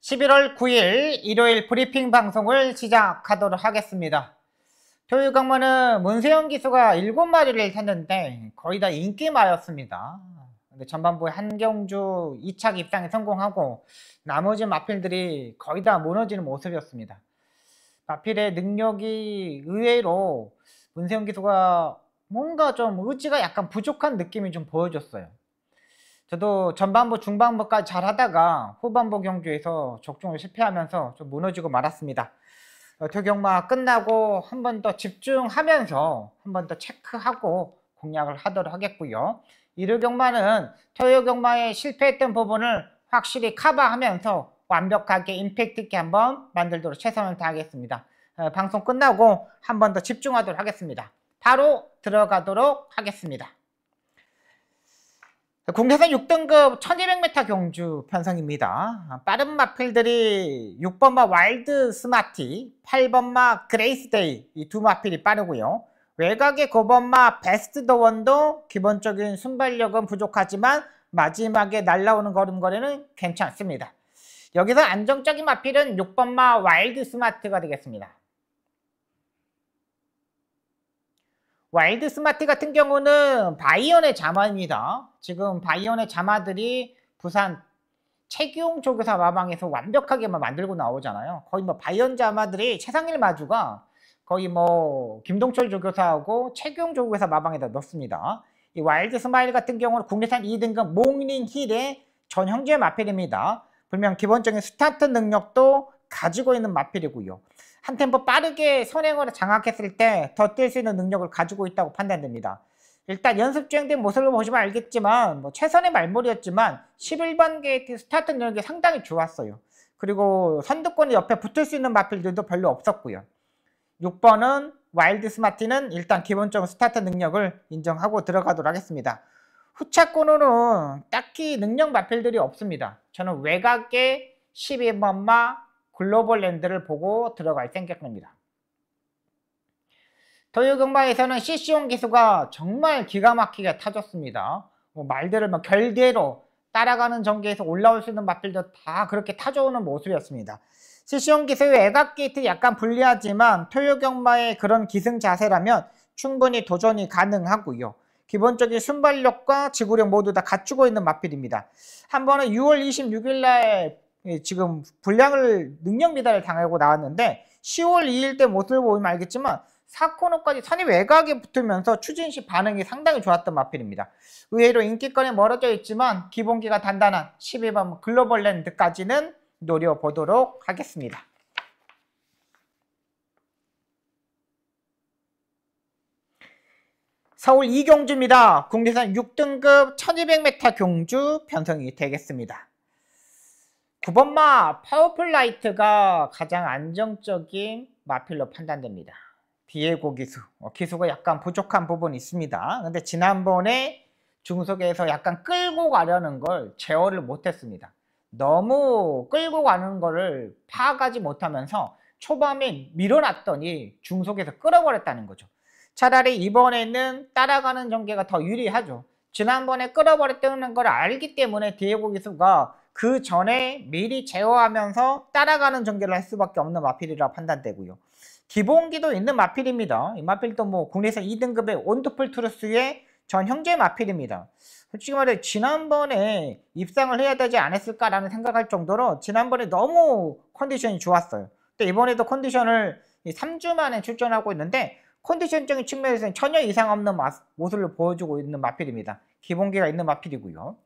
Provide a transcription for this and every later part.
11월 9일 일요일 브리핑 방송을 시작하도록 하겠습니다. 토요일 강만은 문세영 기수가 7마리를 탔는데 거의 다 인기마였습니다. 근데 전반부에 한경주 2착 입상에 성공하고 나머지 마필들이 거의 다 무너지는 모습이었습니다. 마필의 능력이 의외로 문세영 기수가 뭔가 좀 의지가 약간 부족한 느낌이 좀 보여줬어요. 저도 전반부 중반부까지 잘하다가 후반부 경주에서 적중을 실패하면서 좀 무너지고 말았습니다. 토경마 끝나고 한 번 더 집중하면서 한 번 더 체크하고 공략을 하도록 하겠고요. 일요 경마는 토요 경마에 실패했던 부분을 확실히 커버하면서 완벽하게 임팩트 있게 한번 만들도록 최선을 다하겠습니다. 방송 끝나고 한 번 더 집중하도록 하겠습니다. 바로 들어가도록 하겠습니다. 국내선 6등급 1200m 경주 편성입니다. 빠른 마필들이 6번마 와일드 스마티, 8번마 그레이스데이 이 두 마필이 빠르고요. 외곽의 9번마 베스트 더 원도 기본적인 순발력은 부족하지만 마지막에 날라오는 걸음걸이는 괜찮습니다. 여기서 안정적인 마필은 6번마 와일드 스마트가 되겠습니다. 와일드 스마트 같은 경우는 바이언의 자마입니다. 지금 바이언의 자마들이 부산 최규용 조교사 마방에서 완벽하게만 만들고 나오잖아요. 거의 뭐 바이언 자마들이 최상일 마주가 거의 뭐 김동철 조교사하고 최규용 조교사 마방에다 넣습니다. 이 와일드 스마일 같은 경우는 국내산 2등급 모닝 힐의 전 형제 마필입니다. 분명 기본적인 스타트 능력도 가지고 있는 마필이고요. 한 템포 빠르게 선행으로 장악했을 때 더 뛸 수 있는 능력을 가지고 있다고 판단됩니다. 일단 연습 주행된 모습을 보시면 알겠지만 최선의 말몰이였지만 11번 게이트 스타트 능력이 상당히 좋았어요. 그리고 선두권이 옆에 붙을 수 있는 마필들도 별로 없었고요. 6번은 와일드 스마티는 일단 기본적으로 스타트 능력을 인정하고 들어가도록 하겠습니다. 후차권으로는 딱히 능력 마필들이 없습니다. 저는 외곽에 12번마 글로벌 랜드를 보고 들어갈 생각입니다. 토요 경마에서는 CC온 기수가 정말 기가 막히게 타줬습니다. 말들을 결대로 따라가는 전개에서 올라올 수 있는 마필도 다 그렇게 타줘오는 모습이었습니다. CC온 기수의 외곽 게이트 약간 불리하지만 토요 경마의 그런 기승 자세라면 충분히 도전이 가능하고요. 기본적인 순발력과 지구력 모두 다 갖추고 있는 마필입니다. 한 번은 6월 26일 날 지금 불량을 능력 미달을 당하고 나왔는데 10월 2일 때 모습을 보면 알겠지만 4코너까지 선이 외곽에 붙으면서 추진 시 반응이 상당히 좋았던 마필입니다. 의외로 인기권에 멀어져 있지만 기본기가 단단한 12번 글로벌 랜드까지는 노려보도록 하겠습니다. 서울 이경주입니다. 국내산 6등급 1200m 경주 편성이 되겠습니다. 9번마 파워풀 라이트가 가장 안정적인 마필로 판단됩니다. 디에고 기수, 기수가 약간 부족한 부분이 있습니다. 근데 지난번에 중속에서 약간 끌고 가려는 걸 제어를 못했습니다. 너무 끌고 가는 거를 파악하지 못하면서 초반에 밀어놨더니 중속에서 끌어버렸다는 거죠. 차라리 이번에는 따라가는 전개가 더 유리하죠. 지난번에 끌어버렸다는 걸 알기 때문에 디에고 기수가 그 전에 미리 제어하면서 따라가는 전개를 할 수밖에 없는 마필이라 판단되고요. 기본기도 있는 마필입니다. 이 마필도 뭐 국내에서 2등급의 온더풀 트루스의 전 형제 마필입니다. 솔직히 말해 지난번에 입상을 해야 되지 않았을까라는 생각할 정도로 지난번에 너무 컨디션이 좋았어요. 또 이번에도 컨디션을 3주 만에 출전하고 있는데 컨디션적인 측면에서는 전혀 이상 없는 모습을 보여주고 있는 마필입니다. 기본기가 있는 마필이고요.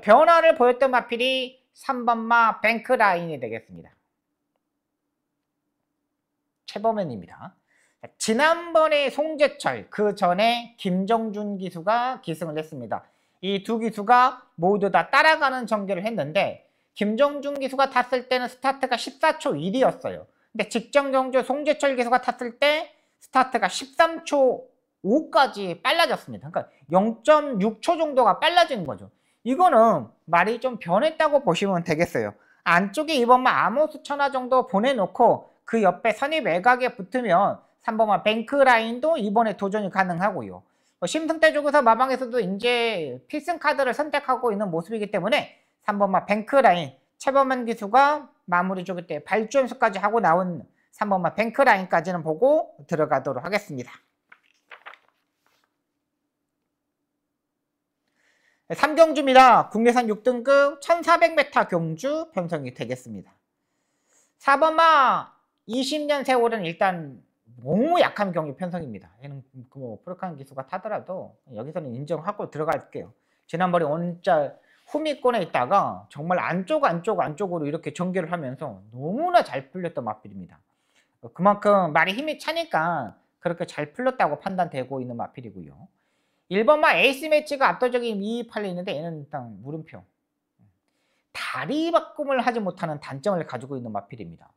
변화를 보였던 마필이 3번마 뱅크라인이 되겠습니다. 최범현입니다. 지난번에 송재철, 그 전에 김정준 기수가 기승을 했습니다. 이 두 기수가 모두 다 따라가는 전개를 했는데 김정준 기수가 탔을 때는 스타트가 14초 1이었어요. 근데 직전 경주 송재철 기수가 탔을 때 스타트가 13초 5까지 빨라졌습니다. 그러니까 0.6초 정도가 빨라지는 거죠. 이거는 말이 좀 변했다고 보시면 되겠어요. 안쪽에 2번마 아모스 천하 정도 보내놓고 그 옆에 선이 외곽에 붙으면 3번마 뱅크라인도 이번에 도전이 가능하고요. 심승태 조교사 마방에서도 이제 필승 카드를 선택하고 있는 모습이기 때문에 3번마 뱅크라인 최범환 기수가 마무리 조기 때 발주연습까지 하고 나온 3번마 뱅크라인까지는 보고 들어가도록 하겠습니다. 3경주입니다. 국내산 6등급 1400m 경주 편성이 되겠습니다. 4번마 20년 세월은 일단 너무 약한 경기 편성입니다. 얘는 뭐 프로칸 기수가 타더라도 여기서는 인정하고 들어갈게요. 지난번에 원자 후미권에 있다가 정말 안쪽으로 이렇게 전개를 하면서 너무나 잘 풀렸던 마필입니다. 그만큼 말이 힘이 차니까 그렇게 잘 풀렸다고 판단되고 있는 마필이고요. 1번마 에이스 매치가 압도적인 이입팔려 있는데 얘는 일단 물음표. 다리 바꿈을 하지 못하는 단점을 가지고 있는 마필입니다.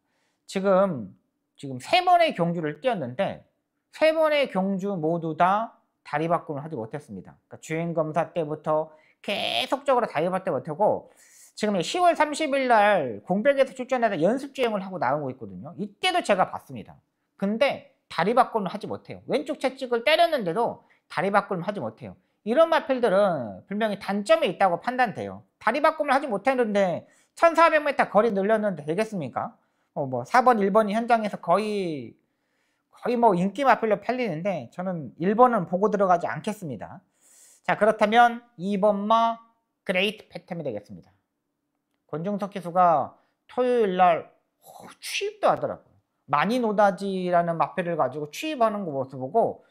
지금 3번의 경주를 뛰었는데 3번의 경주 모두 다 다리 바꿈을 하지 못했습니다. 그러니까 주행검사 때부터 계속적으로 다리 바꿈 못하고 지금 10월 30일 날 공백에서 출전해서 연습 주행을 하고 나오고 있거든요. 이때도 제가 봤습니다. 근데 다리 바꿈을 하지 못해요. 왼쪽 채찍을 때렸는데도 다리 바꿈을 하지 못해요. 이런 마필들은 분명히 단점이 있다고 판단돼요. 다리 바꿈을 하지 못했는데 1400m 거리 늘렸는데 되겠습니까? 뭐 4번, 1번이 현장에서 거의 뭐 인기 마필로 팔리는데 저는 1번은 보고 들어가지 않겠습니다. 자, 그렇다면 2번마 그레이트 패텀이 되겠습니다. 권중석 기수가 토요일 날 취입도 하더라고요. 마니노다지라는 마필을 가지고 취입하는 거 모습 보고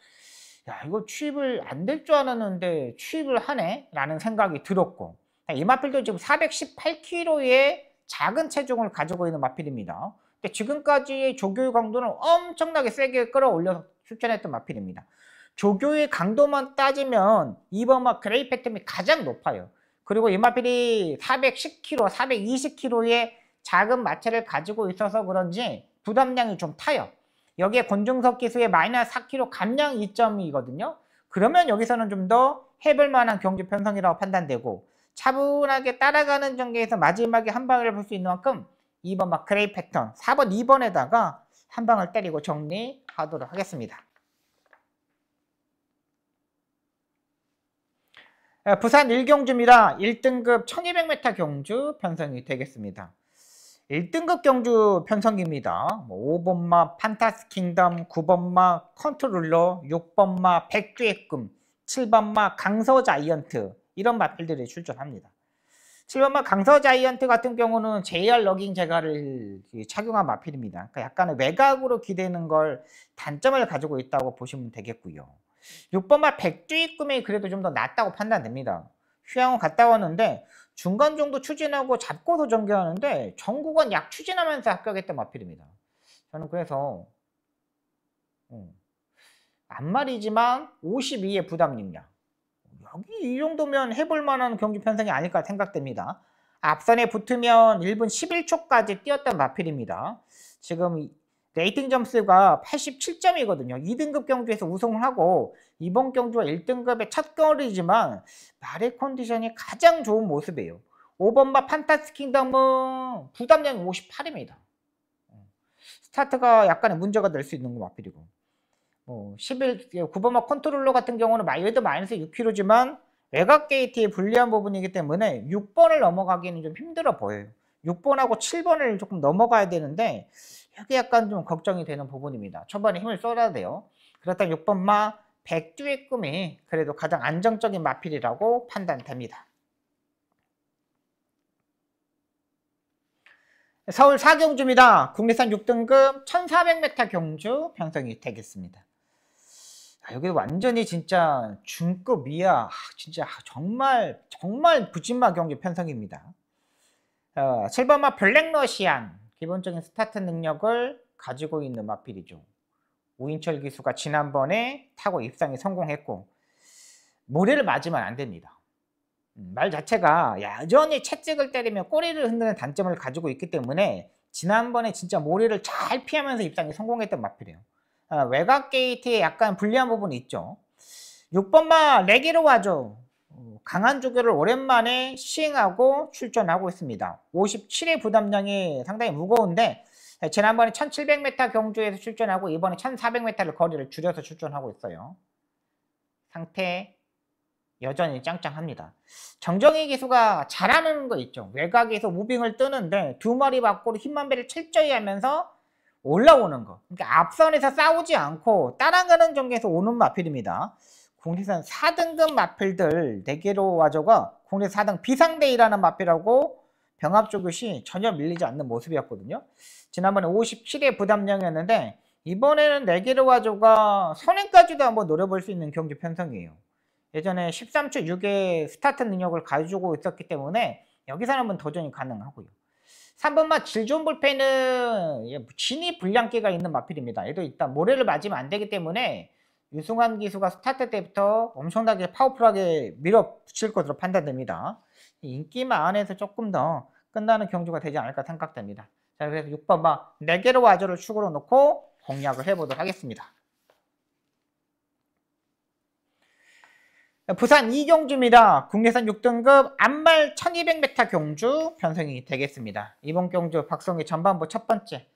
야, 이거 취입을 안 될 줄 알았는데 취입을 하네? 라는 생각이 들었고 이 마필도 지금 418kg의 작은 체중을 가지고 있는 마필입니다. 근데 지금까지의 조교의 강도는 엄청나게 세게 끌어올려서 출전했던 마필입니다. 조교의 강도만 따지면 2번마 그레이 패텀이 가장 높아요. 그리고 이 마필이 410kg, 420kg의 작은 마체를 가지고 있어서 그런지 부담량이 좀 타요. 여기에 권중석 기수의 마이너스 4kg 감량 2점이거든요. 그러면 여기서는 좀 더 해볼 만한 경주 편성이라고 판단되고 차분하게 따라가는 전개에서 마지막에 한 방을 볼 수 있는 만큼 2번 막 그레이 패턴 4번 2번에다가 한 방을 때리고 정리하도록 하겠습니다. 부산 1경주입니다. 1등급 1200m 경주 편성이 되겠습니다. 1등급 경주 편성기입니다. 5번마 판타스 킹덤, 9번마 컨트롤러, 6번마 백주의 꿈, 7번마 강서 자이언트 이런 마필들이 출전합니다. 7번마 강서 자이언트 같은 경우는 JR 러깅 제가를 착용한 마필입니다. 그러니까 약간의 외곽으로 기대는 걸 단점을 가지고 있다고 보시면 되겠고요. 6번마 백주의 꿈이 그래도 좀 더 낫다고 판단됩니다. 휴양원 갔다 왔는데 중간 정도 추진하고 잡고서 전개하는데 전 구간 약 추진하면서 합격했던 마필입니다. 저는 그래서 앞말이지만 52의 부담 능력 여기 이 정도면 해볼 만한 경주 편성이 아닐까 생각됩니다. 앞선에 붙으면 1분 11초까지 뛰었던 마필입니다. 지금 레이팅 점수가 87점이거든요. 2등급 경주에서 우승을 하고 이번 경주가 1등급의 첫 거리지만 말의 컨디션이 가장 좋은 모습이에요. 5번마 판타스 킹덤은 부담량이 58입니다. 스타트가 약간의 문제가 될 수 있는 거 마필이고 9번마 컨트롤러 같은 경우는 얘도 마이너스 6kg지만 외곽 게이트의 불리한 부분이기 때문에 6번을 넘어가기는 좀 힘들어 보여요. 6번하고 7번을 조금 넘어가야 되는데 여기 약간 좀 걱정이 되는 부분입니다. 초반에 힘을 쏟아야 돼요. 그렇다면 6번마 백주의 꿈이 그래도 가장 안정적인 마필이라고 판단됩니다. 서울 4경주입니다. 국내산 6등급 1400m 경주 편성이 되겠습니다. 여기 완전히 진짜 중급 이하 진짜 정말 부진마 경주 편성입니다. 7번마 블랙러시안 기본적인 스타트 능력을 가지고 있는 마필이죠. 오인철 기수가 지난번에 타고 입상에 성공했고 모래를 맞으면 안 됩니다. 말 자체가 여전히 채찍을 때리면 꼬리를 흔드는 단점을 가지고 있기 때문에 지난번에 진짜 모래를 잘 피하면서 입상에 성공했던 마필이에요. 외곽 게이트에 약간 불리한 부분이 있죠. 6번마 레기로와죠. 강한 조교를 오랜만에 시행하고 출전하고 있습니다. 57의 부담량이 상당히 무거운데 지난번에 1700m 경주에서 출전하고 이번에 1400m를 거리를 줄여서 출전하고 있어요. 상태 여전히 짱짱합니다. 정정희 기수가 잘하는 거 있죠. 외곽에서 무빙을 뜨는데 두 마리 밖으로 힘만 배를 철저히 하면서 올라오는 거. 그러니까 앞선에서 싸우지 않고 따라가는 전개에서 오는 마필입니다. 국내산 4등급 마필들 4개로 와줘가 국내 4등 비상대이라는 마필하고 병합조교시 전혀 밀리지 않는 모습이었거든요. 지난번에 57회 부담량이었는데 이번에는 4개로 와줘가 선행까지도 한번 노려볼 수 있는 경기 편성이에요. 예전에 13초 6의 스타트 능력을 가지고 있었기 때문에 여기서는 한번 도전이 가능하고요. 3번마 질 좋은 볼펜은 진이 불량기가 있는 마필입니다. 얘도 일단 모래를 맞으면 안 되기 때문에 유승환 기수가 스타트 때부터 엄청나게 파워풀하게 밀어붙일 것으로 판단됩니다. 인기만 안에서 조금 더 끝나는 경주가 되지 않을까 생각됩니다. 자, 그래서 6번마 4개로 와저를 축으로 놓고 공략을 해보도록 하겠습니다. 부산 이경주입니다. 국내산 6등급 안말 1200m 경주 편성이 되겠습니다. 이번 경주 박성희 전반부 첫 번째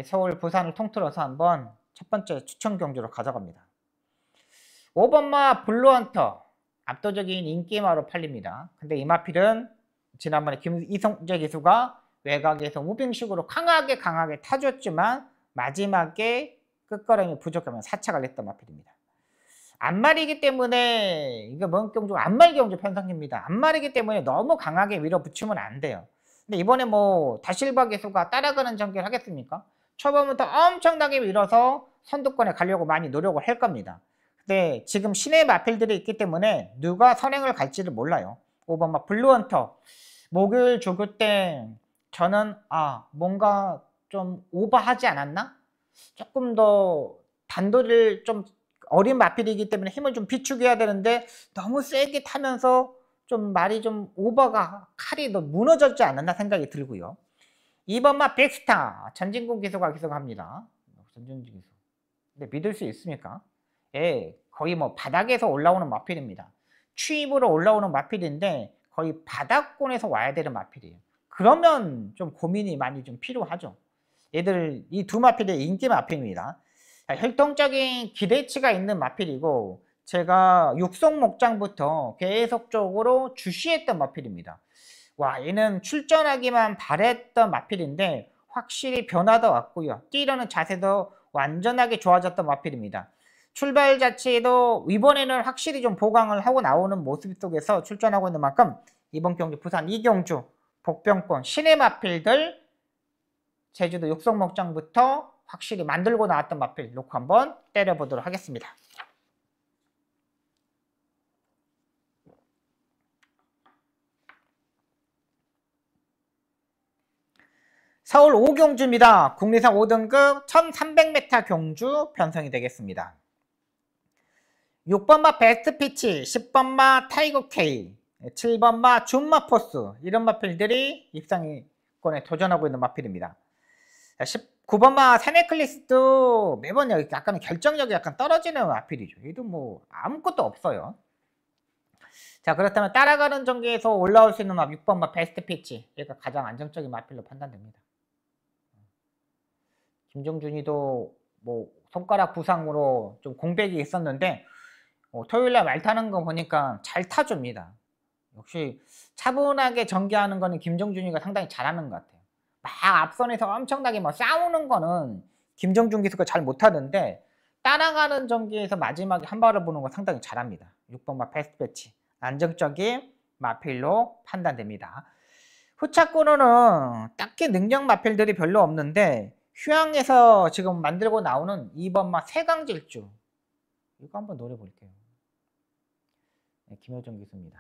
서울 부산을 통틀어서 한번 첫 번째 추천 경주로 가져갑니다. 5번마 블루헌터 압도적인 인기마로 팔립니다. 근데 이 마필은 지난번에 이성재 기수가 외곽에서 무빙식으로 강하게 타줬지만 마지막에 끝걸음이 부족하면 사착을 했던 마필입니다. 안말이기 때문에 이거 뭔 경주 안말 경주 편성입니다. 안말이기 때문에 너무 강하게 밀어붙이면 안 돼요. 근데 이번에 뭐 다실바 기수가 따라가는 전개를 하겠습니까? 초반부터 엄청나게 밀어서 선두권에 가려고 많이 노력을 할 겁니다. 근데 지금 신의 마필들이 있기 때문에 누가 선행을 갈지를 몰라요. 5번마 블루헌터 목요일 조교 때 저는 뭔가 좀 오버하지 않았나? 조금 더 단도리를 좀 어린 마필이기 때문에 힘을 좀 비축해야 되는데 너무 세게 타면서 좀 말이 좀 오버가 칼이 더 무너졌지 않았나 생각이 들고요. 2번마 백스타 전진국 기수가 기수합니다. 전진국 기수. 근데 믿을 수 있습니까? 예, 거의 뭐 바닥에서 올라오는 마필입니다. 추입으로 올라오는 마필인데 거의 바닥권에서 와야 되는 마필이에요. 그러면 좀 고민이 많이 좀 필요하죠. 얘들 이 두 마필이 인기 마필입니다. 혈통적인 기대치가 있는 마필이고 제가 육성 목장부터 계속적으로 주시했던 마필입니다. 와, 얘는 출전하기만 바랬던 마필인데 확실히 변화도 왔고요. 뛰려는 자세도 완전하게 좋아졌던 마필입니다. 출발 자체도 이번에는 확실히 좀 보강을 하고 나오는 모습 속에서 출전하고 있는 만큼 이번 경주 부산 이경주 복병권 신의 마필들 제주도 육성 목장부터 확실히 만들고 나왔던 마필 놓고 한번 때려보도록 하겠습니다. 서울 5경주입니다. 국내산 5등급 1300m 경주 편성이 되겠습니다. 6번마 베스트피치, 10번마 타이거K, 7번마 준마포스 이런 마필들이 입상권에 도전하고 있는 마필입니다. 9번마 세네클리스도 매번 약간 결정력이 약간 떨어지는 마필이죠. 얘도 뭐 아무것도 없어요. 자, 그렇다면 따라가는 전개에서 올라올 수 있는 마 6번마 베스트 피치 얘가 가장 안정적인 마필로 판단됩니다. 김정준이도 뭐 손가락 부상으로 좀 공백이 있었는데 토요일날 말 타는 거 보니까 잘 타줍니다. 역시 차분하게 전개하는 거는 김정준이가 상당히 잘하는 것 같아요. 막 앞선에서 엄청나게 뭐 싸우는 거는 김정준 기수가 잘 못하는데 따라가는 전개에서 마지막에 한 발을 보는 거 상당히 잘합니다. 6번마 베스트 배치 안정적인 마필로 판단됩니다. 후차권으로는 딱히 능력 마필들이 별로 없는데 휴양에서 지금 만들고 나오는 2번마 세강질주 이거 한번 노려볼게요. 네, 김효정 기수입니다.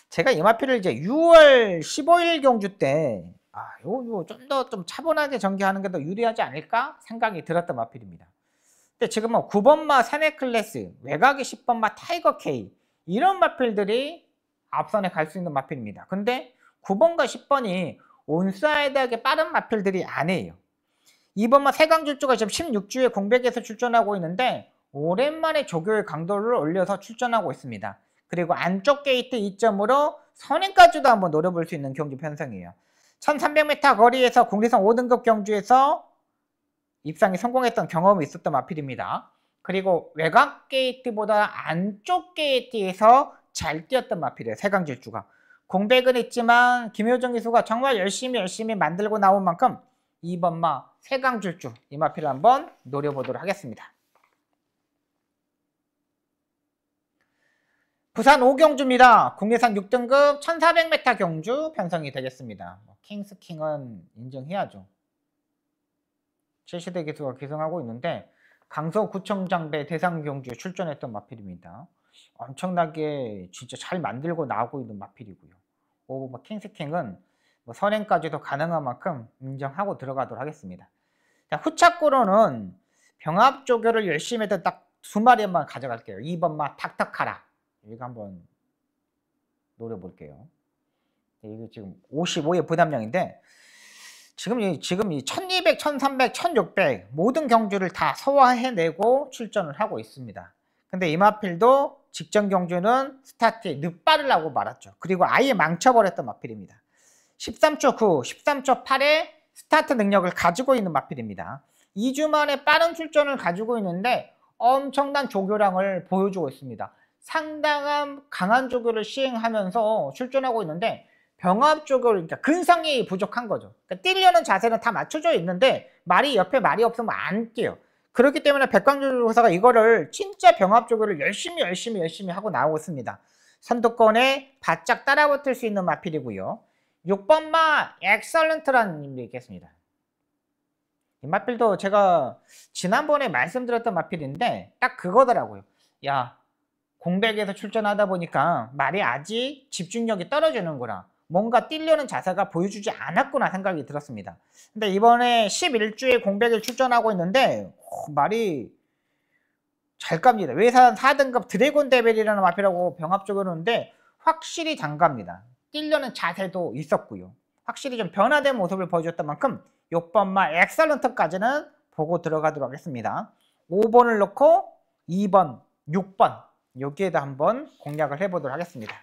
제가 이 마필을 이제 6월 15일 경주 때 이거 좀 더 좀 차분하게 전개하는 게 더 유리하지 않을까 생각이 들었던 마필입니다. 근데 지금은 9번마 세네클래스, 외곽의 10번마 타이거K 이런 마필들이 앞선에 갈 수 있는 마필입니다. 근데 9번과 10번이 온사이드하게 빠른 마필들이 아니에요. 2번마 세강질주가 지금 16주에 공백에서 출전하고 있는데 오랜만에 조교의 강도를 올려서 출전하고 있습니다. 그리고 안쪽 게이트 2점으로 선행까지도 한번 노려볼 수 있는 경주 편성이에요. 1300m 거리에서 국내선 5등급 경주에서 입상에 성공했던 경험이 있었던 마필입니다. 그리고 외곽 게이트보다 안쪽 게이트에서 잘 뛰었던 마필이에요. 세강질주가. 공백은 있지만 김효정 기수가 정말 열심히 만들고 나온 만큼 2번 마 세강질주 이 마필을 한번 노려보도록 하겠습니다. 부산 5경주입니다. 국내산 6등급 1400m 경주 편성이 되겠습니다. 킹스킹은 인정해야죠. 7시대 기수가 기승하고 있는데 강서구청장배 대상 경주에 출전했던 마필입니다. 엄청나게 진짜 잘 만들고 나오고 있는 마필이고요. 킹스킹은 선행까지도 가능한 만큼 인정하고 들어가도록 하겠습니다. 자, 후착고로는 병합조교를 열심히 했던 딱 2마리만 가져갈게요. 2번 마 탁탁하라. 이거 한번 노려볼게요. 이게 지금 55의 부담량인데 지금 이 1200, 1300, 1600 모든 경주를 다 소화해내고 출전을 하고 있습니다. 근데 이 마필도 직전 경주는 스타트에 늦바르라고 말았죠. 그리고 아예 망쳐버렸던 마필입니다. 13초 9, 13초 8의 스타트 능력을 가지고 있는 마필입니다. 2주 만에 빠른 출전을 가지고 있는데 엄청난 조교량을 보여주고 있습니다. 상당한 강한 조교를 시행하면서 출전하고 있는데 병합 조교를, 그러니까 근성이 부족한 거죠. 그러니까 뛰려는 자세는 다 맞춰져 있는데 옆에 말이 없으면 안 뛰어요. 그렇기 때문에 백광조교사가 이거를 진짜 병합 조교를 열심히 하고 나오고 있습니다. 선두권에 바짝 따라붙을 수 있는 마필이고요. 6번 마 엑설런트라는 님도 있겠습니다. 이 마필도 제가 지난번에 말씀드렸던 마필인데 딱 그거더라고요. 야, 공백에서 출전하다 보니까 말이 아직 집중력이 떨어지는구나. 뭔가 뛰려는 자세가 보여주지 않았구나 생각이 들었습니다. 근데 이번에 11주에 공백에 출전하고 있는데 말이 잘 갑니다. 외산 4등급 드래곤 데벨이라는 마필하고 병합적으로 하는데 확실히 장갑니다. 뛰려는 자세도 있었고요. 확실히 좀 변화된 모습을 보여줬던 만큼 6번 마 엑설런트까지는 보고 들어가도록 하겠습니다. 5번을 넣고 2번, 6번 여기에다 한번 공략을 해보도록 하겠습니다.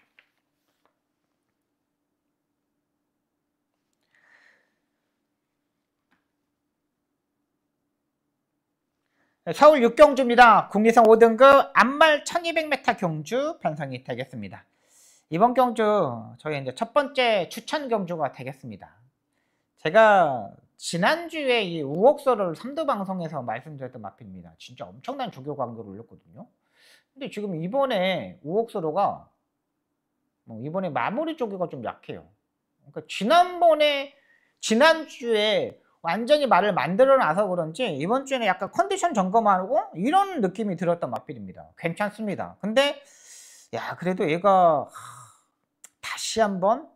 서울 6경주입니다. 국리선 5등급 안말 1200m 경주 편성이 되겠습니다. 이번 경주 저희 이제 첫 번째 추천 경주가 되겠습니다. 제가 지난주에 이 우옥소를 3두 방송에서 말씀드렸던 마필입니다. 진짜 엄청난 조교 강도를 올렸거든요. 근데 지금 이번에 우옥소로가 이번에 마무리 조교가 좀 약해요. 그러니까 지난주에 완전히 말을 만들어 놔서 그런지 이번 주에는 약간 컨디션 점검하고 이런 느낌이 들었던 마필입니다. 괜찮습니다. 근데 야, 그래도 얘가 다시 한번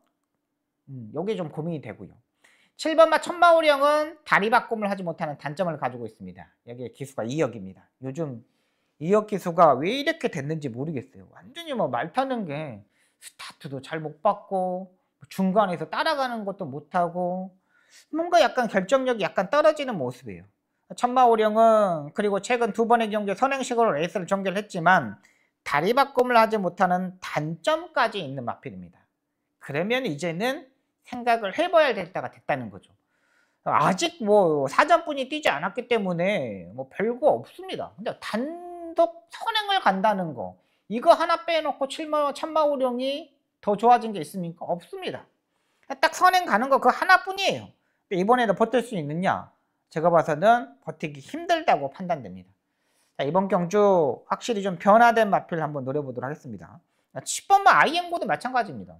여기 좀 고민이 되고요. 7번마 천마오령은 다리 바꿈을 하지 못하는 단점을 가지고 있습니다. 여기에 기수가 2역입니다. 요즘 2역 기수가 왜 이렇게 됐는지 모르겠어요. 완전히 말 타는 게 스타트도 잘 못 받고 중간에서 따라가는 것도 못하고 뭔가 약간 결정력이 약간 떨어지는 모습이에요. 천마오령은 그리고 최근 2번의 경기에 선행식으로 레이스를 전개를 했지만 다리 바꿈을 하지 못하는 단점까지 있는 마필입니다. 그러면 이제는 생각을 해봐야 될 때가 됐다는 거죠. 아직 사전분이 뛰지 않았기 때문에 별거 없습니다. 근데 단독 선행을 간다는 거 이거 하나 빼놓고 천마오령이 더 좋아진 게 있습니까? 없습니다. 딱 선행 가는 거 그거 하나뿐이에요. 이번에도 버틸 수 있느냐? 제가 봐서는 버티기 힘들다고 판단됩니다. 자, 이번 경주 확실히 좀 변화된 마필 한번 노려보도록 하겠습니다. 10번만 아이앵고도 마찬가지입니다.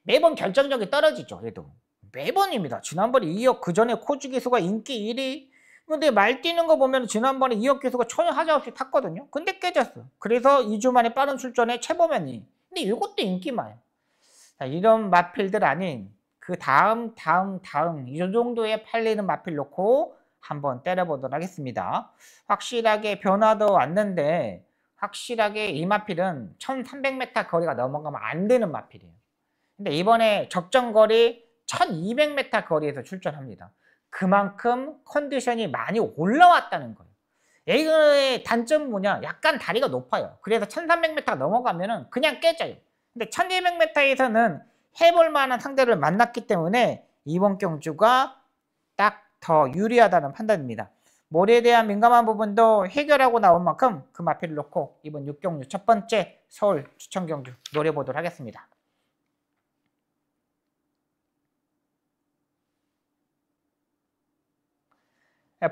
매번 결정력이 떨어지죠. 얘도 매번입니다. 지난번에 2역 그 전에 코즈 기수가 인기 1위. 근데 말 뛰는 거 보면 지난번에 2역 기수가 전혀 하자없이 탔거든요. 근데 깨졌어. 그래서 2주 만에 빠른 출전에 최범현이. 근데 이것도 인기만. 자, 이런 마필들 아닌 그 다음 이 정도에 팔리는 마필 놓고 한번 때려보도록 하겠습니다. 확실하게 변화도 왔는데 확실하게 이 마필은 1300m 거리가 넘어가면 안 되는 마필이에요. 근데 이번에 적정거리 1200m 거리에서 출전합니다. 그만큼 컨디션이 많이 올라왔다는 거예요. 이거의 단점은 뭐냐? 약간 다리가 높아요. 그래서 1300m 넘어가면 그냥 깨져요. 근데 1200m에서는 해볼 만한 상대를 만났기 때문에 이번 경주가 딱 더 유리하다는 판단입니다. 모래에 대한 민감한 부분도 해결하고 나온 만큼 그 마필을 놓고 이번 6경주 첫 번째 서울 추천 경주 노려보도록 하겠습니다.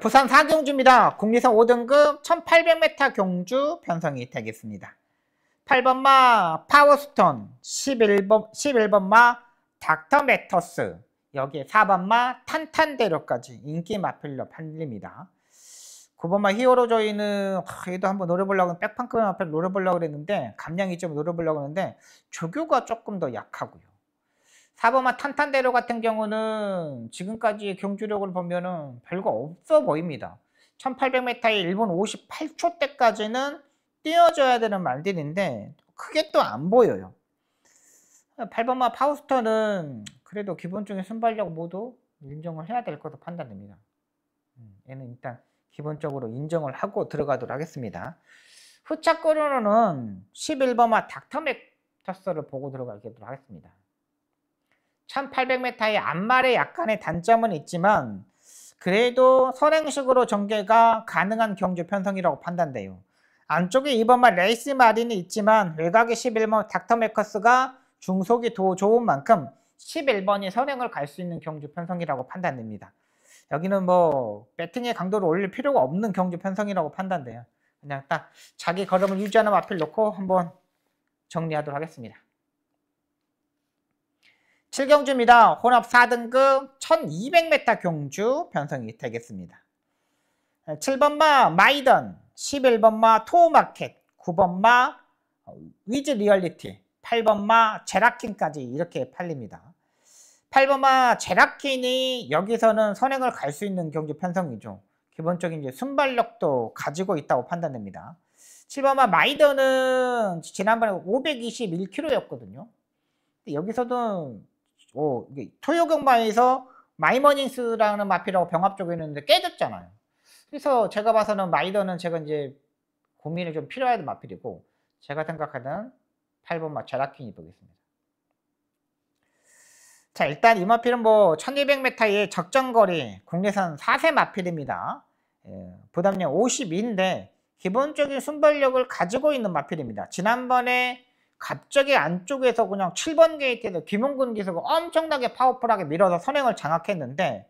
부산 4경주입니다. 국리선 5등급 1800m 경주 편성이 되겠습니다. 8번마 파워스톤, 11번마 닥터 매터스, 여기에 4번마 탄탄대로까지 인기 마필로 팔립니다. 9번마 히어로조이는 얘도 한번 노려보려고 백판급의 마필 노려보려고 그랬는데 감량이 좀 노려보려고 했는데 조교가 조금 더 약하고요. 4번마 탄탄대로 같은 경우는 지금까지 경주력을 보면은 별거 없어 보입니다. 1800m의 1분 58초 때까지는 띄워줘야 되는 말들인데 크게 또 안 보여요. 8번마 파우스터는 그래도 기본적인 순발력 모두 인정을 해야 될 것으로 판단됩니다. 얘는 일단 기본적으로 인정을 하고 들어가도록 하겠습니다. 후차권으로는 11번마 닥터맥터스를 보고 들어가도록 하겠습니다. 1800m의 앞말에 약간의 단점은 있지만 그래도 선행식으로 전개가 가능한 경주 편성이라고 판단돼요. 안쪽에 2번마 레이스 마린이 있지만 외곽에 11번 닥터메커스가 중속이 더 좋은 만큼 11번이 선행을 갈 수 있는 경주 편성이라고 판단됩니다. 여기는 뭐 배팅의 강도를 올릴 필요가 없는 경주 편성이라고 판단돼요. 그냥 딱 자기 걸음을 유지하는 마필 놓고 한번 정리하도록 하겠습니다. 7경주입니다. 혼합 4등급 1200m 경주 편성이 되겠습니다. 7번마 마이던, 11번마 토우마켓, 9번마 위즈 리얼리티, 8번마 제라킨까지 이렇게 팔립니다. 8번마 제라킨이 여기서는 선행을 갈 수 있는 경주 편성이죠. 기본적인 이제 순발력도 가지고 있다고 판단됩니다. 7번마 마이던은 지난번에 521km였거든요. 여기서도 토요경마에서 마이머닝스라는 마필하고 병합적으로 했는데 깨졌잖아요. 그래서 제가 봐서는 마이더는 제가 이제 고민이 좀 필요한 마필이고 제가 생각하는 8번마 제라킨이 보겠습니다. 자, 일단 이 마필은 뭐 1200m의 적정거리 국내산 4세 마필입니다. 부담량 52인데 기본적인 순발력을 가지고 있는 마필입니다. 지난번에 갑자기 안쪽에서 그냥 7번 게이트에서 김용근 기수가 엄청나게 파워풀하게 밀어서 선행을 장악했는데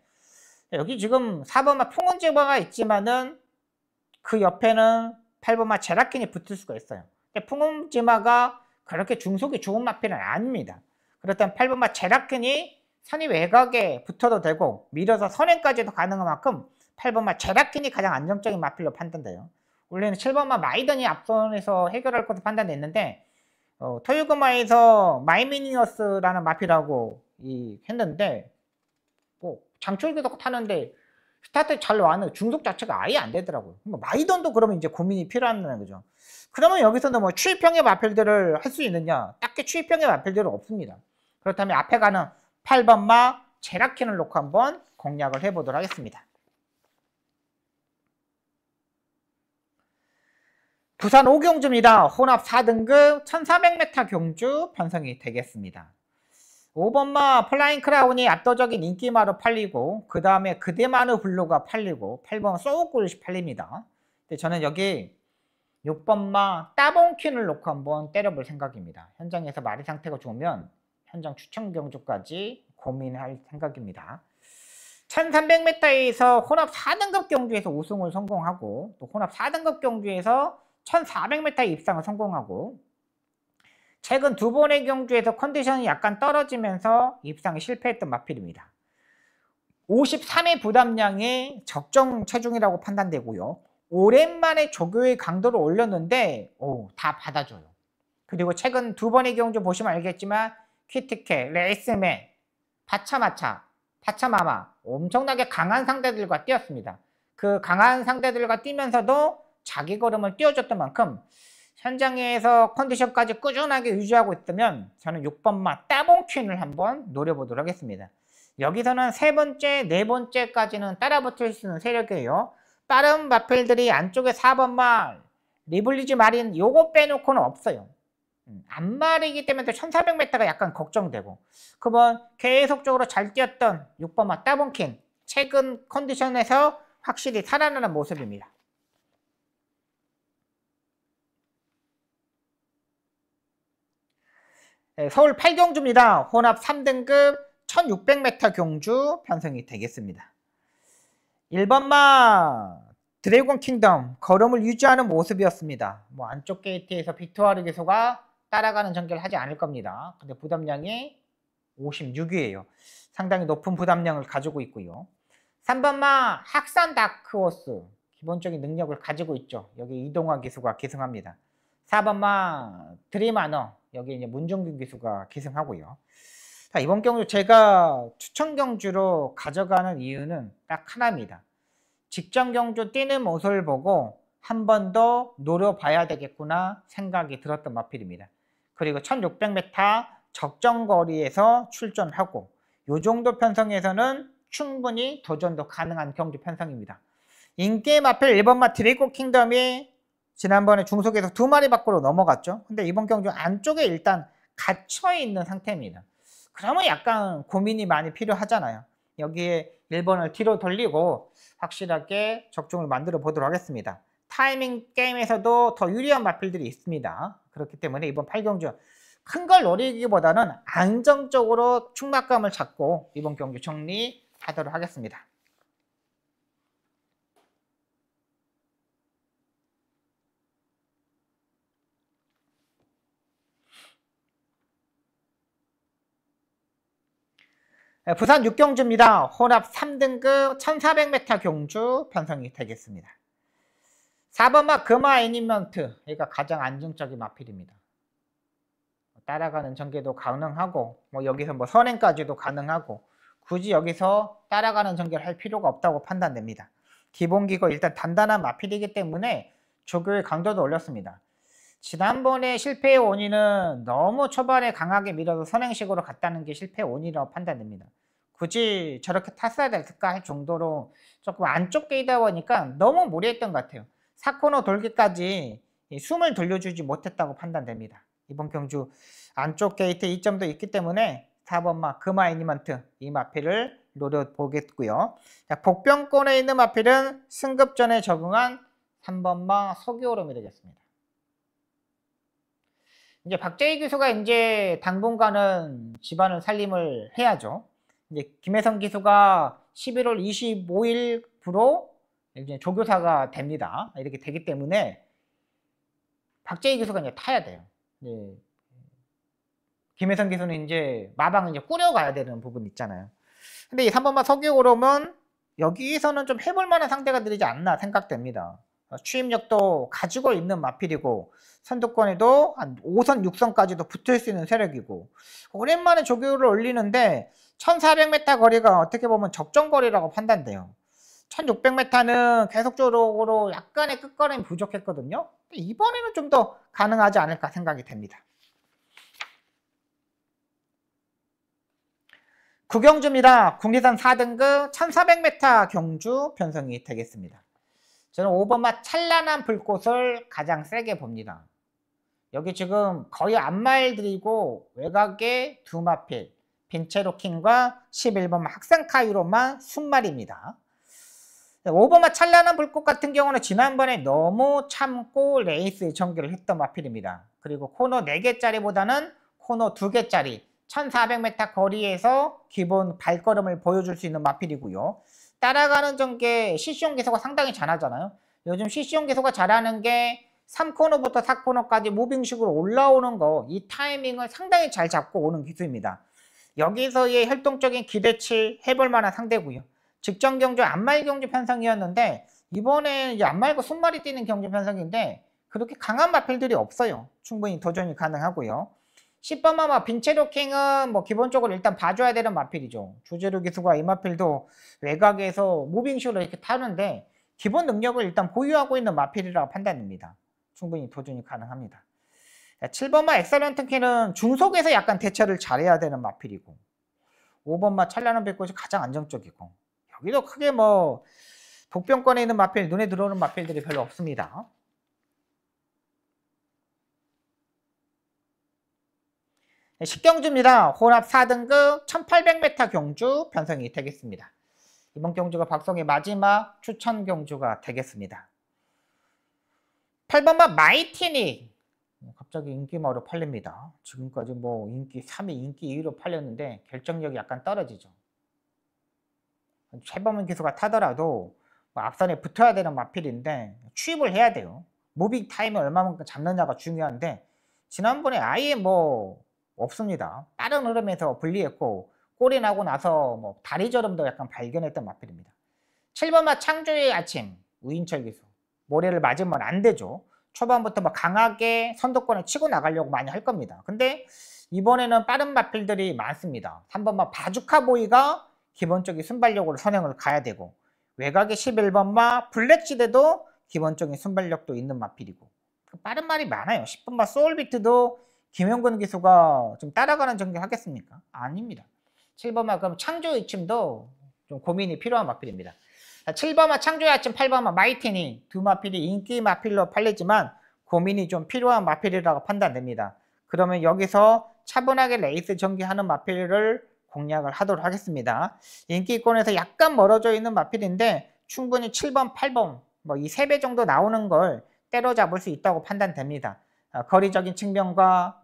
여기 지금 4번마 풍운지마가 있지만은 그 옆에는 8번마 제라킨이 붙을 수가 있어요. 풍운지마가 그렇게 중속이 좋은 마필은 아닙니다. 그렇다면 8번마 제라킨이 선의 외곽에 붙어도 되고 밀어서 선행까지도 가능한 만큼 8번마 제라킨이 가장 안정적인 마필로 판단돼요. 원래는 7번마 마이던이 앞선에서 해결할 것으로 판단됐는데 토요그마에서 마이미니어스라는 마필하고 했는데 뭐 장출기도 타는데 스타트 잘 와는 중속 자체가 아예 안 되더라고요. 마이던도 그러면 이제 고민이 필요하다는 거죠. 그러면 여기서는 뭐 추입형의 마필들을 할 수 있느냐? 딱히 추입형의 마필들은 없습니다. 그렇다면 앞에 가는 8번마 제라킨을 놓고 한번 공략을 해보도록 하겠습니다. 부산 5경주입니다. 혼합 4등급 1400m 경주 편성이 되겠습니다. 5번마 플라잉 크라운이 압도적인 인기마로 팔리고 그 다음에 그대마누 블루가 팔리고 8번 소우꿀이 팔립니다. 근데 저는 여기 6번마 따봉퀸을 놓고 한번 때려볼 생각입니다. 현장에서 마리 상태가 좋으면 현장 추천 경주까지 고민할 생각입니다. 1300m에서 혼합 4등급 경주에서 우승을 성공하고 또 혼합 4등급 경주에서 1400m 입상을 성공하고 최근 두 번의 경주에서 컨디션이 약간 떨어지면서 입상에 실패했던 마필입니다. 53의 부담량의 적정 체중이라고 판단되고요. 오랜만에 조교의 강도를 올렸는데 다 받아줘요. 그리고 최근 두 번의 경주 보시면 알겠지만 퀴티케, 레이스맨, 파차마마 엄청나게 강한 상대들과 뛰었습니다. 그 강한 상대들과 뛰면서도 자기 걸음을 띄워줬던 만큼 현장에서 컨디션까지 꾸준하게 유지하고 있다면 저는 6번마 따봉퀸을 한번 노려보도록 하겠습니다. 여기서는 세 번째, 네 번째까지는 따라붙을 수 있는 세력이에요. 빠른 마필들이 안쪽에 4번마 리블리지 마린 요거 빼놓고는 없어요. 앞말이기 때문에 1400m가 약간 걱정되고 그러면 계속적으로 잘 뛰었던 6번마 따봉퀸 최근 컨디션에서 확실히 살아나는 모습입니다. 네, 서울 8경주입니다. 혼합 3등급 1600m 경주 편성이 되겠습니다. 1번마 드래곤 킹덤 걸음을 유지하는 모습이었습니다. 뭐 안쪽 게이트에서 빅토르 기수가 따라가는 전개를 하지 않을 겁니다. 근데 부담량이 56이에요. 상당히 높은 부담량을 가지고 있고요. 3번마 학산 다크호스 기본적인 능력을 가지고 있죠. 여기 이동화 기수가 기승합니다. 4번마 드림아너 여기 이제 문종균 기수가 기승하고요. 자, 이번 경주 제가 추천 경주로 가져가는 이유는 딱 하나입니다. 직전 경주 뛰는 모습을 보고 한 번 더 노려봐야 되겠구나 생각이 들었던 마필입니다. 그리고 1600m 적정거리에서 출전하고 이 정도 편성에서는 충분히 도전도 가능한 경주 편성입니다. 인기의 마필 1번마 드래곤 킹덤이 지난번에 중속에서 2마리 밖으로 넘어갔죠. 근데 이번 경주 안쪽에 일단 갇혀있는 상태입니다. 그러면 약간 고민이 많이 필요하잖아요. 여기에 1번을 뒤로 돌리고 확실하게 적중을 만들어 보도록 하겠습니다. 타이밍 게임에서도 더 유리한 마필들이 있습니다. 그렇기 때문에 이번 8경주 큰 걸 노리기보다는 안정적으로 충막감을 잡고 이번 경주 정리하도록 하겠습니다. 부산 6경주입니다. 혼합 3등급 1400m 경주 편성이 되겠습니다. 4번마 금화 애니먼트 여기가 가장 안정적인 마필입니다. 따라가는 전개도 가능하고 뭐 여기서 뭐 선행까지도 가능하고 굳이 여기서 따라가는 전개를 할 필요가 없다고 판단됩니다. 기본기가 일단 단단한 마필이기 때문에 조교의 강도도 올렸습니다. 지난번에 실패의 원인은 너무 초반에 강하게 밀어서 선행식으로 갔다는 게 실패의 원인이라고 판단됩니다. 굳이 저렇게 탔어야 될까 할 정도로 조금 안쪽 게이다 보니까 너무 무리했던 것 같아요. 4코너 돌기까지 숨을 돌려주지 못했다고 판단됩니다. 이번 경주 안쪽 게이트 이점도 있기 때문에 4번마 금화 애니먼트 이 마필을 노려보겠고요. 복병권에 있는 마필은 승급전에 적응한 3번마 서기오름이 되겠습니다. 이제 박재희 기수가 이제 당분간은 집안을 살림을 해야죠. 이제 김혜성 기수가 11월 25일부로 이제 조교사가 됩니다. 이렇게 되기 때문에 박재희 기수가 이제 타야 돼요. 네. 김혜성 기수는 이제 마방을 이제 꾸려가야 되는 부분 있잖아요. 근데 이 3번마 서기오름은 여기서는 좀 해볼 만한 상대가 되지 않나 생각됩니다. 추임력도 가지고 있는 마필이고 선두권에도 한 5선, 6선까지도 붙을 수 있는 세력이고 오랜만에 조교를 올리는데 1400m 거리가 어떻게 보면 적정거리라고 판단돼요. 1600m는 계속적으로 약간의 끝걸음이 부족했거든요. 이번에는 좀 더 가능하지 않을까 생각이 됩니다. 9경주입니다. 국리선 4등급 1400m 경주 편성이 되겠습니다. 저는 5번마 찬란한 불꽃을 가장 세게 봅니다. 여기 지금 거의 앞마일들이고 외곽에 두 마필 빈체로킹과 11번마 학생카이로만 순말입니다. 5번마 찬란한 불꽃 같은 경우는 지난번에 너무 참고 레이스 전개를 했던 마필입니다. 그리고 코너 4개짜리보다는 코너 2개짜리 1400m 거리에서 기본 발걸음을 보여줄 수 있는 마필이고요. 따라가는 전개 CC용 기소가 상당히 잘하잖아요. 요즘 CC용 기소가 잘하는 게 3코너부터 4코너까지 무빙식으로 올라오는 거 이 타이밍을 상당히 잘 잡고 오는 기수입니다. 여기서의 활동적인 기대치 해볼 만한 상대고요. 직전 경주 앞말 경주 편성이었는데 이번에 이제 앞말고 순말이 뛰는 경주 편성인데 그렇게 강한 마필들이 없어요. 충분히 도전이 가능하고요. 10번마 빈체로킹은 뭐 기본적으로 일단 봐줘야 되는 마필이죠. 조재루 기수가 이 마필도 외곽에서 무빙식으로 이렇게 타는데 기본 능력을 일단 보유하고 있는 마필이라고 판단됩니다. 충분히 도전이 가능합니다. 7번마 엑셀런트 킹은 중속에서 약간 대처를 잘해야 되는 마필이고 5번마 찬란한 백꽃이 가장 안정적이고 여기도 크게 뭐 독병권에 있는 마필 눈에 들어오는 마필들이 별로 없습니다. 10경주입니다. 혼합 4등급 1800m 경주 편성이 되겠습니다. 이번 경주가 박성의 마지막 추천 경주가 되겠습니다. 8번마 마이티닉. 갑자기 인기마로 팔립니다. 지금까지 뭐 인기 3위, 인기 2위로 팔렸는데 결정력이 약간 떨어지죠. 최범은 기수가 타더라도 뭐 앞선에 붙어야 되는 마필인데 추입을 해야 돼요. 무빙 타임을 얼마만큼 잡느냐가 중요한데 지난번에 아예 뭐 없습니다. 빠른 흐름에서 분리했고 골이 나고 나서 뭐 다리저름도 약간 발견했던 마필입니다. 7번마 창조의 아침 우인철 기수. 모래를 맞으면 안 되죠. 초반부터 뭐 강하게 선두권을 치고 나가려고 많이 할 겁니다. 근데 이번에는 빠른 마필들이 많습니다. 3번마 바주카보이가 기본적인 순발력으로 선행을 가야 되고 외곽의 11번마 블랙시대도 기본적인 순발력도 있는 마필이고 빠른 말이 많아요. 10번마 소울비트도 김영근 기수가 좀 따라가는 전개 하겠습니까? 아닙니다. 7번마 그럼 창조의 아침도 좀 고민이 필요한 마필입니다. 7번마 창조의 아침, 8번마 마이티니 두 마필이 인기 마필로 팔리지만 고민이 좀 필요한 마필이라고 판단됩니다. 그러면 여기서 차분하게 레이스 전개하는 마필을 공략을 하도록 하겠습니다. 인기권에서 약간 멀어져 있는 마필인데 충분히 7번, 8번 뭐 이 3배 정도 나오는 걸 때려잡을 수 있다고 판단됩니다. 거리적인 측면과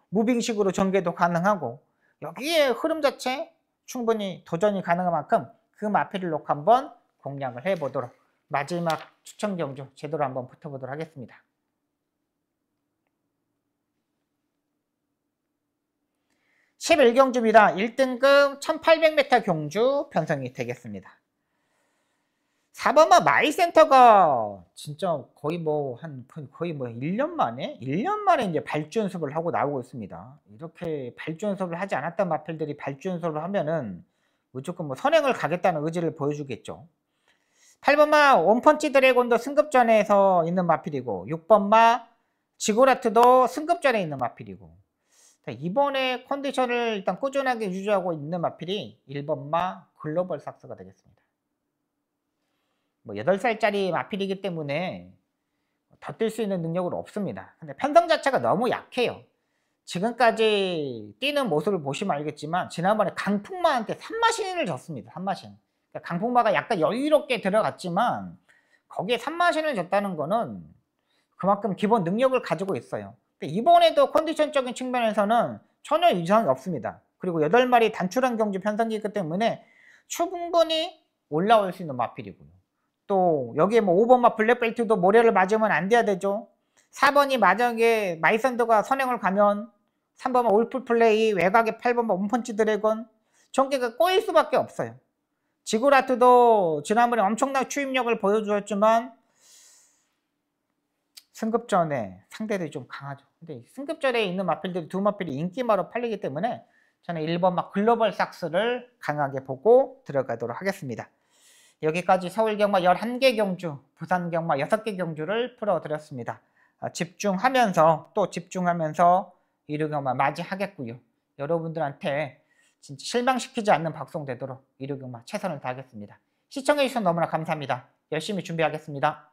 무빙식으로 전개도 가능하고 여기에 흐름 자체 충분히 도전이 가능한 만큼 그 마필을 놓고 한번 공략을 해보도록 마지막 추천 경주 제대로 한번 붙어보도록 하겠습니다. 11경주입니다. 1등급 1800m 경주 편성이 되겠습니다. 4번마 마이센터가 진짜 거의 뭐 1년 만에 이제 발주 연습을 하고 나오고 있습니다. 이렇게 발주 연습을 하지 않았던 마필들이 발주 연습을 하면은 무조건 뭐 선행을 가겠다는 의지를 보여주겠죠. 8번마 원펀치 드래곤도 승급전에서 있는 마필이고 6번마 지고라트도 승급전에 있는 마필이고 이번에 컨디션을 일단 꾸준하게 유지하고 있는 마필이 1번마 글로벌 삭스가 되겠습니다. 뭐 8살짜리 마필이기 때문에 더 뛸 수 있는 능력은 없습니다. 근데 편성 자체가 너무 약해요. 지금까지 뛰는 모습을 보시면 알겠지만 지난번에 강풍마한테 3마신을 졌습니다. 3마신. 그러니까 강풍마가 약간 여유롭게 들어갔지만 거기에 3마신을 졌다는 거는 그만큼 기본 능력을 가지고 있어요. 이번에도 컨디션적인 측면에서는 전혀 이상이 없습니다. 그리고 8마리 단출한 경주 편성기이기 때문에 충분히 올라올 수 있는 마필이고요. 또 여기에 뭐 5번마 블랙벨트도 모래를 맞으면 안 돼야 되죠. 4번이 만약에 마이선드가 선행을 가면 3번마 올풀플레이, 외곽에 8번마 원펀치 드래곤 전개가 꼬일 수밖에 없어요. 지구라트도 지난번에 엄청난 추임력을 보여주었지만 승급전에 상대들이 좀 강하죠. 근데 승급전에 있는 마필들이 두 마필이 인기마로 팔리기 때문에 저는 1번마 글로벌 삭스를 강하게 보고 들어가도록 하겠습니다. 여기까지 서울경마 11개 경주, 부산경마 6개 경주를 풀어드렸습니다. 집중하면서 이루경마 맞이하겠고요. 여러분들한테 진짜 실망시키지 않는 방송 되도록 이루경마 최선을 다하겠습니다. 시청해주셔서 너무나 감사합니다. 열심히 준비하겠습니다.